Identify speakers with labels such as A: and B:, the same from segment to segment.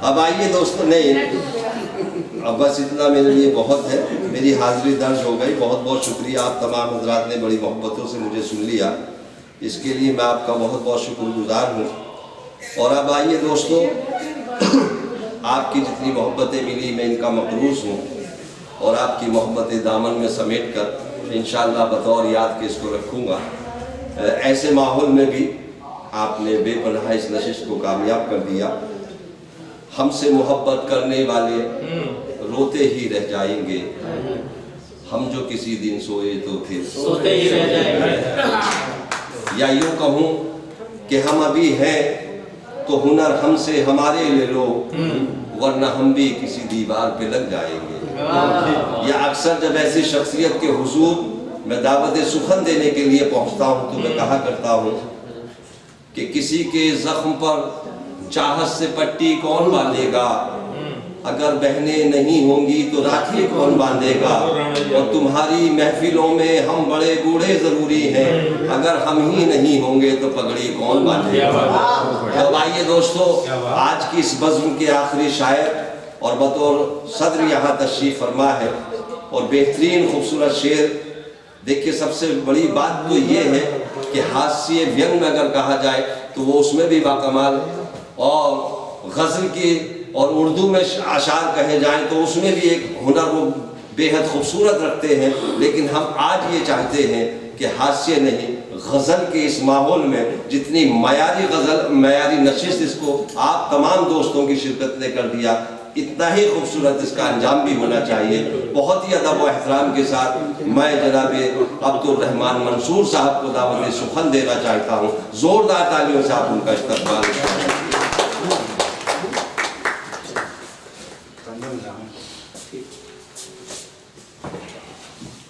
A: अब आइए दोस्तों, नहीं अब बस इतना मेरे लिए बहुत है, मेरी हाजिरी दर्ज हो गई। बहुत बहुत शुक्रिया, आप तमाम हजरात ने बड़ी मोहब्बतों से मुझे सुन लिया, इसके लिए मैं आपका बहुत बहुत शुक्रगुजार हूँ। और अब आइए दोस्तों, आपकी जितनी मोहब्बतें मिली मैं इनका मकरूज़ हूँ और आपकी मोहब्बतें दामन में समेट कर इंशाअल्लाह बतौर याद के इसको रखूँगा। ऐसे माहौल में भी आपने बेपनाह इस नशिश को कामयाब कर दिया। हमसे मोहब्बत करने वाले रोते ही रह जाएंगे, हम जो किसी दिन सोए तो फिर
B: सोते ही रह जाएंगे।
A: या यूँ कहूँ कि हम अभी हैं तो हुनर हमसे हमारे ले लो, वरना हम भी किसी दीवार पे लग जाएंगे। या अक्सर जब ऐसी शख्सियत के हुजूर मैं दावत सुखन देने के लिए पहुँचता हूँ तो मैं कहा करता हूँ कि किसी के जख्म पर चाहत से पट्टी कौन बांधेगा, अगर बहनें नहीं होंगी तो राखी कौन बांधेगा। और तुम्हारी महफिलों में हम बड़े बूढ़े जरूरी हैं, अगर हम ही नहीं होंगे तो पगड़ी कौन बांधेगा। तो आइए दोस्तों, आज की इस बज़्म के आखिरी शायर और बतौर सदर यहाँ तशरीफ़ फरमा है और बेहतरीन खूबसूरत शेर। देखिए, सबसे बड़ी बात तो ये है कि हास्य व्यंग में अगर कहा जाए तो वो उसमें भी बाकमाल, और गज़ल की और उर्दू में अशार कहे जाएं तो उसमें भी एक हुनर वो बेहद खूबसूरत रखते हैं। लेकिन हम आज ये चाहते हैं कि हास्य नहीं, गज़ल के इस माहौल में जितनी मयारी गज़ल, मयारी नशिश इसको आप तमाम दोस्तों की शिरकत ने कर दिया, इतना ही खूबसूरत इसका अंजाम भी होना चाहिए। बहुत ही अदब व एहतराम के साथ मैं जनाब अब्दुल रहमान मंसूर साहब को दावत सुखन देना चाहता हूँ। ज़ोरदार तालियों से आप उनका इस्तकबाल।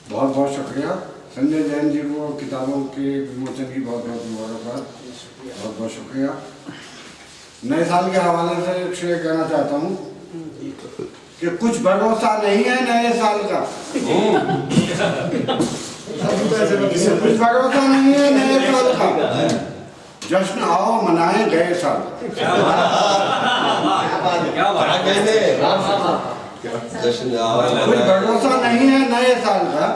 C: बहुत बहुत शुक्रिया संजय जैन जी को किताबों के विमोचन की बहुत बहुत मुबारकबाद। बहुत बहुत शुक्रिया। नए साल के हवाले से शेयर कहना चाहता हूँ कि कुछ भरोसा नहीं है नए साल का, कुछ भरोसा नहीं है नए साल का। जश्न आओ मनाएं गए साल।
A: जश्न आओ,
C: कुछ भरोसा नहीं है नए साल का,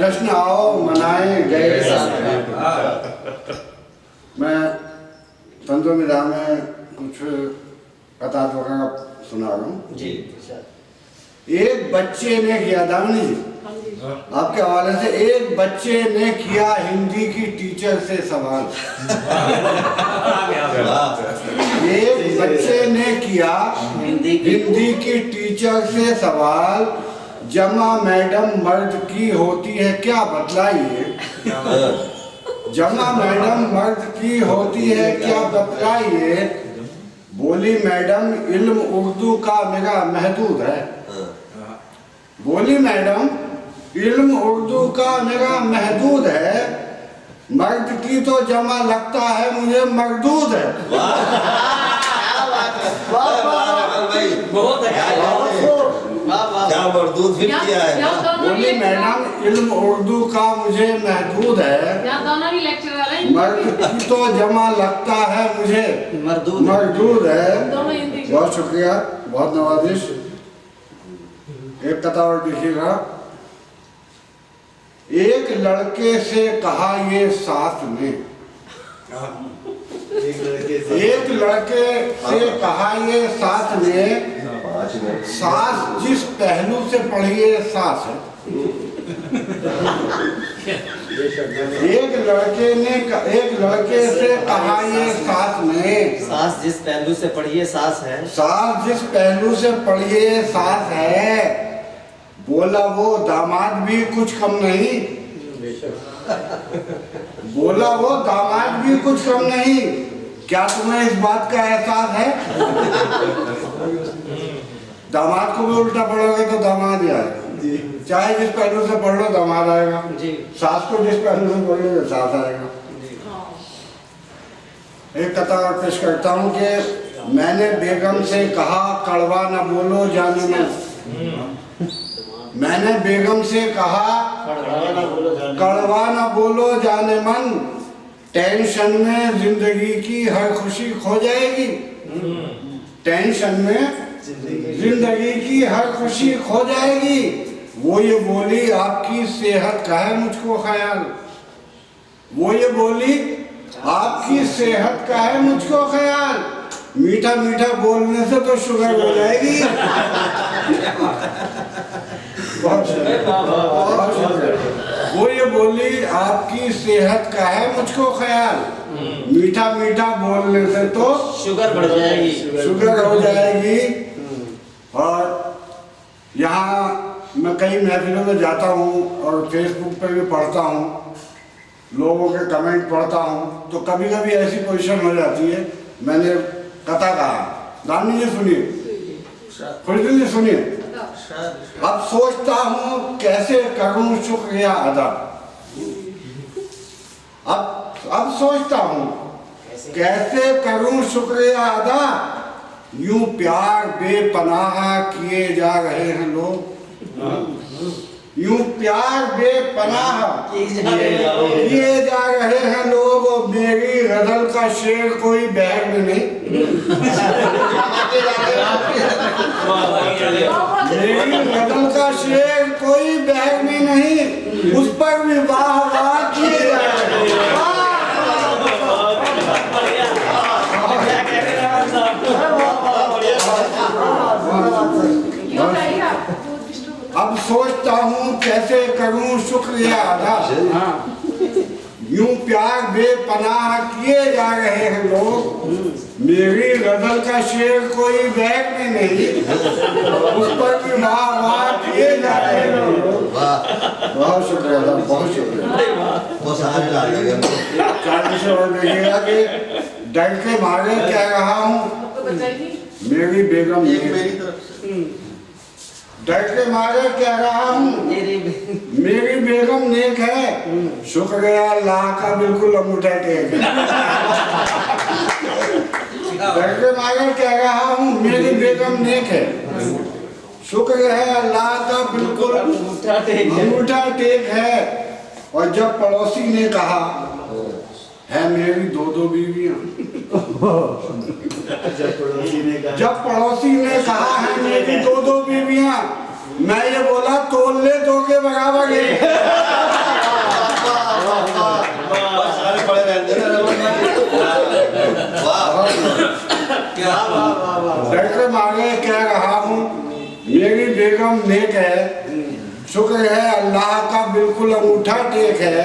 C: जश्न आओ मनाए गए साल। मैं तंजो मिरा में कुछ कतार वगैरह सुना रहा हूँ जी। एक बच्चे ने किया, दामनी जी आपके हवाले से, एक बच्चे ने किया हिंदी की टीचर से सवाल। एक बच्चे ने किया हिंदी की टीचर से सवाल, जमा मैडम मर्द की होती है क्या बतलाइए। जमा मैडम मर्द की होती है क्या बतलाइए। बोली मैडम इल्म उर्दू का मेरा महदूद है। बोली मैडम इल्म उर्दू का मेरा महदूद है, मर्द की तो जमा लगता है मुझे मरदूद है।
B: बहुत
A: क्या मरदूद फिर किया है।
C: बोली मैडम इल्म उर्दू का मुझे महदूद है, मर्द की तो जमा लगता है मुझे मरदूद है। बहुत शुक्रिया, बहुत नवाजिश। एक कथा और देखिएगा। एक लड़के से कहा ये सास ने, एक लड़के से कहा ये सास ने, सास जिस पहलू से पढ़िए सास है। एक लड़के से कहा ये सास ने,
B: सास जिस पहलू से पढ़िए सास है,
C: सास जिस पहलू से पढ़िए सास है। बोला वो दामाद भी कुछ कम नहीं, बोला वो दामाद भी कुछ कम नहीं। क्या तुम्हें इस बात का एहसास है। दामाद को भी उल्टा पढ़ोगे तो दामाद ही आएगा, चाहे जिस पहलू से पढ़ लो दामाद आएगा, सास को जिस पहलू से पढ़ लो सास आएगा। एक कथा और पेश करता हूँ कि मैंने बेगम से कहा कड़वा न बोलो जाने मन। मैंने बेगम से कहा कड़वा न बोलो जाने मन, टेंशन में जिंदगी की हर खुशी खो जाएगी। टेंशन में जिंदगी की हर खुशी खो जाएगी। वो ये बोली आपकी सेहत का है मुझको ख्याल, वो ये बोली आपकी सेहत का है मुझको ख्याल, मीठा मीठा बोलने से तो शुगर हो जाएगी। बहुत शुक्रिया। वो ये बोली आपकी सेहत का है मुझको ख्याल, मीठा मीठा बोलने से तो
B: शुगर बढ़ जाएगी,
C: शुगर हो जाएगी। और यहाँ मैं कई महफिलों में जाता हूँ और फेसबुक पे भी पढ़ता हूँ, लोगों के कमेंट पढ़ता हूँ, तो कभी कभी ऐसी पोजीशन हो जाती है। मैंने कथा कहा, दानी जी सुनिए, खुर्शीद जी सुनिए। अब सोचता हूँ कैसे करूँ शुक्रिया अदा, अब सोचता हूँ कैसे करूँ शुक्रिया अदा, यूं प्यार बेपनाह किए जा रहे हैं लोग, यूं प्यार बेपनाह किए जा रहे हैं लोग। और मेरी गजल का शेर कोई बैग में नहीं, मेरी गजल का शेर कोई बैग में नहीं, उस पर भी वाह वाह किए जा रहे हैं। अब सोचता हूँ कैसे करूँ शुक्रिया अदा, यूं प्यार बेपनाह किए जा रहे हैं लोग, मेरी गजल का शेर कोई बैग में नहीं, उस पर भी वाह वाह किए जा रहे हैं लोग। बहुत शुक्रिया, बहुत शुक्रिया। और देखिएगा कि डर के मारे कह रहा हूँ, मेरी बेगम डर के मारे कह रहा हूँ, मेरी बेगम नेक है, शुक्रिया अल्लाह का बिल्कुल अंगूठा टेक है। डर के मारे कह रहा हूँ, मेरी बेगम नेक है, शुक्र है अल्लाह का बिल्कुल अंगूठा टेक है। और जब पड़ोसी ने कहा है मेरी दो दो बीवियां, जब पड़ोसी ने कहा है मेरी दो दो बीवियां, मैं ये बोला तोल ले दो के बराबर है। डर के मारे कह रहा हूँ, मेरी बेगम नेक है, शुक्र है अल्लाह का बिल्कुल अंगूठा टेक है।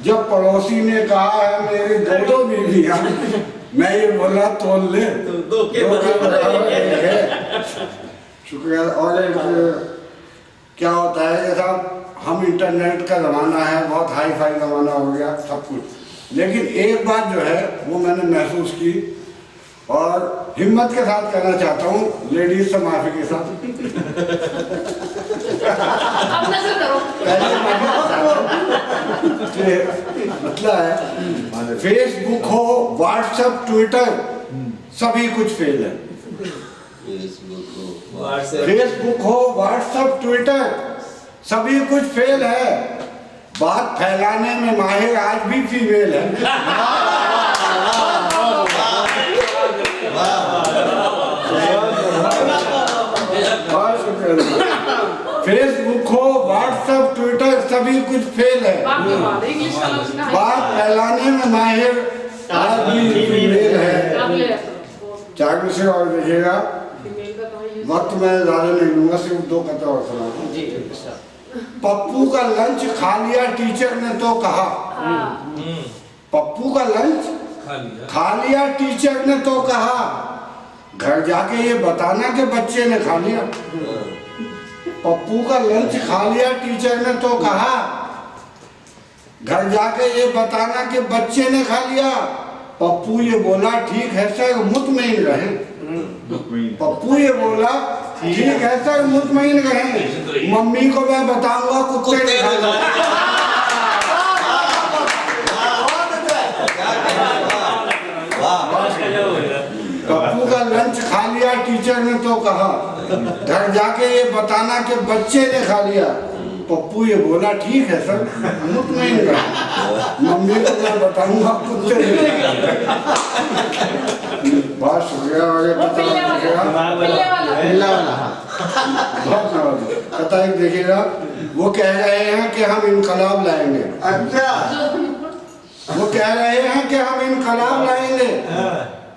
C: जब पड़ोसी ने कहा है मेरी दो दो बीवियां, मैं ये बोला तोल ले दो के बराबर है। शुक्रिया। और क्या होता है कि साहब हम इंटरनेट का ज़माना है, बहुत हाई फाई ज़माना हो गया सब कुछ, लेकिन एक बात जो है वो मैंने महसूस की और हिम्मत के साथ कहना चाहता हूँ, लेडीज से माफी के साथ मतलब है फेसबुक हो, व्हाट्सएप, ट्विटर, सभी कुछ फेल है। फेसबुक हो, व्हाट्सएप, ट्विटर, सभी कुछ फेल है। बात फैलाने में माहिर आज भी फीमेल है। फेसबुक हो, व्हाट्सएप, ट्विटर, सभी कुछ फेल है। बात फैलाने में माहिर आज भी फीमेल है। चाकू से और देखिएगा, वक्त में ज्यादा नहीं लूंगा, सिर्फ दो कथा और सुना। पप्पू का लंच खा लिया टीचर ने तो कहा, पप्पू का लंच खा लिया टीचर ने तो कहा, घर जाके ये बताना कि बच्चे ने खा लिया। पप्पू का लंच खा लिया टीचर ने तो कहा, घर जाके ये बताना कि बच्चे ने खा लिया। पप्पू ये बोला ठीक है सर मुतमईन रहें। पप्पू ये बोला ठीक है सर मुतमईन रहें, मम्मी को मैं बताऊंगा कुत्ते ने खा लिया। पप्पू का लंच खा लिया टीचर ने तो कहा, घर जाके ये बताना कि बच्चे ने खा लिया। पप्पू ये बोला ठीक है सर मुतमईन रहे, मम्मी को मैं बताऊंगा कुत्ते ने। बहुत शुक्रिया और
D: वो पिल्ले वाला
B: पिल्ला वाला, हाँ।
C: बहुत नवाजी पता है देखिएगा वो कह रहे हैं कि हम इनकलाब लाएंगे।
E: अच्छा
C: वो कह रहे हैं कि हम इनकलाब लाएंगे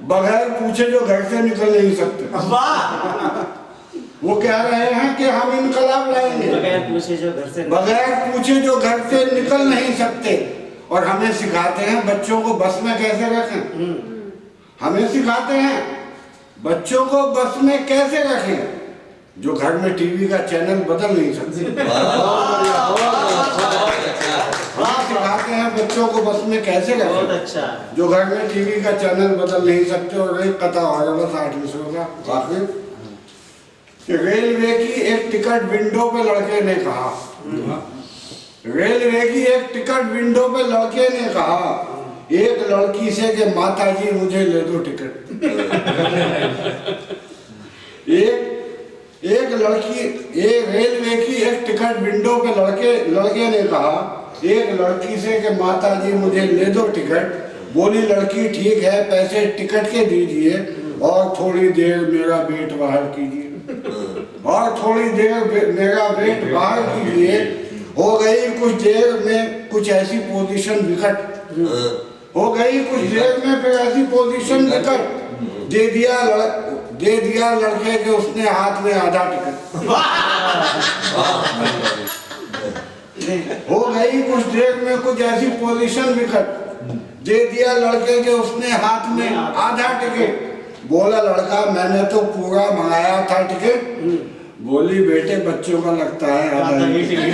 C: बगैर पूछे जो घर से निकल नहीं सकते।
E: वाह
C: वो कह रहे हैं कि हम इनकलाब लाएंगे
B: बगैर पूछे जो घर से
C: बगैर पूछे जो घर से निकल नहीं सकते और हमें सिखाते हैं बच्चों को बस में कैसे रखें। हमें सिखाते हैं बच्चों को बस में कैसे रखें जो घर में टीवी का चैनल बदल नहीं सकते। हम सिखाते हैं बच्चों को बस में कैसे
B: बहुत
C: रखें
B: अच्छा।
C: जो घर में टीवी का चैनल बदल नहीं सकते। और एक कथा हो रहा बस 8 विषयों का आखिर कि रेलवे की एक टिकट विंडो पे लड़के ने कहा, रेलवे की एक टिकट विंडो पे लड़के ने कहा एक लड़की से कि माता जी मुझे ले दो टिकट। एक रेलवे की एक टिकट विंडो पे लड़के ने कहा एक लड़की से कि माता जी मुझे ले दो टिकट। बोली लड़की ठीक है पैसे टिकट के दीजिए और थोड़ी देर मेरा वेट बाहर कीजिए और थोड़ी देर मेरा वेट बाहर कीजिए। हो गई कुछ देर में कुछ ऐसी पोजीशन विकट, हो गई कुछ देर में फिर ऐसी पोजीशन विकट दे दिया लड़के के उसने हाथ में आधा टिकट। हो गई कुछ देर में कुछ ऐसी पोजीशन विकट दे दिया लड़के के उसने हाथ में आधा टिकट। बोला लड़का मैंने तो पूरा मंगाया था टिकट। बोली बेटे बच्चों का लगता है आधा ही टिकट।